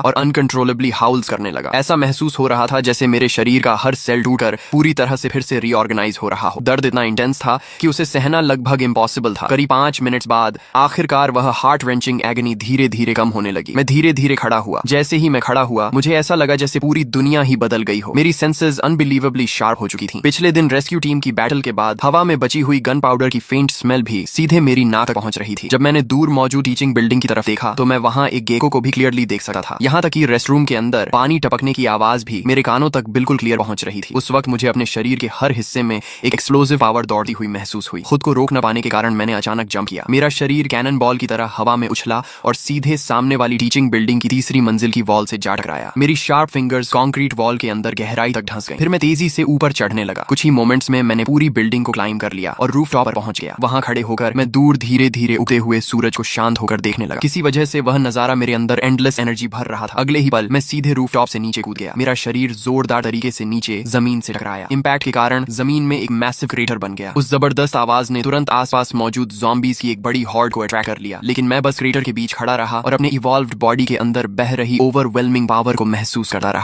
और अनकंट्रोलेबली हाउल्स करने लगा। ऐसा महसूस हो रहा था जैसे मेरे शरीर का हर सेल टूटकर पूरी तरह से फिर से रीऑर्गेनाइज हो रहा हो। दर्द इतना इंटेंस था कि उसे सहना लगभग इम्पॉसिबल था। करीब 5 मिनट्स बाद आखिरकार वह हार्ट रेंचिंग एगनी धीरे धीरे कम होने लगी। मैं धीरे धीरे खड़ा हुआ। जैसे ही मैं खड़ा हुआ मुझे ऐसा लगा जैसे पूरी दुनिया ही बदल गई हो। मेरी सेंसेस अनबिलीवेबली शार्प हो चुकी थी। पिछले दिन रेस्क्यू टीम की बैटल के बाद हवा में बची हुई गन पाउडर की फेंट स्मेल भी सीधे मेरी नाक तक पहुंच रही थी। जब मैंने दूर मौजूद टीचिंग बिल्डिंग की तरफ देखा तो मैं वहां एक गेको को भी क्लियरली देख सकता था। यहाँ तक कि रेस्टरूम के अंदर पानी टपकने की आवाज भी मेरे कानों तक बिल्कुल क्लियर पहुंच रही थी। उस वक्त मुझे अपने शरीर के हर हिस्से में एक एक्सप्लोसिव पावर दौड़ती हुई महसूस हुई। खुद को रोक न पाने के कारण मैंने अचानक जंप किया। मेरा शरीर कैनन बॉल की तरह हवा में उछला और सीधे सामने वाली टीचिंग बिल्डिंग की तीसरी मंजिल की वॉल से जा टकराया। मेरी शार्प फिंगर्स कंक्रीट वॉल के अंदर गहराई तक धंस गए। फिर मैं तेजी से ऊपर चढ़ने लगा। कुछ ही मोमेंट्स में मैंने पूरी बिल्डिंग को क्लाइम कर लिया और रूफ टॉप पर पहुंच गया। वहां खड़े होकर मैं दूर धीरे धीरे उगते हुए सूरज को शांत होकर देखने लगा। किसी वजह से वह नजारा मेरे अंदर एंडलेस एनर्जी भर रहा था। अगले ही पल मैं सीधे रूफ टॉप से नीचे कूद गया। मेरा शरीर जोरदार तरीके से नीचे जमीन से टकराया। इंपैक्ट के कारण जमीन में एक मैसिव क्रेटर बन गया। उस जबरदस्त आवाज ने तुरंत आसपास मौजूद ज़ॉम्बीज़ की एक बड़ी हॉर्ड को अट्रैक्ट कर लिया। लेकिन मैं बस क्रेटर के बीच खड़ा रहा और अपने इवॉल्व्ड बॉडी के अंदर बह रही ओवरवेलमिंग पावर को महसूस करता रहा।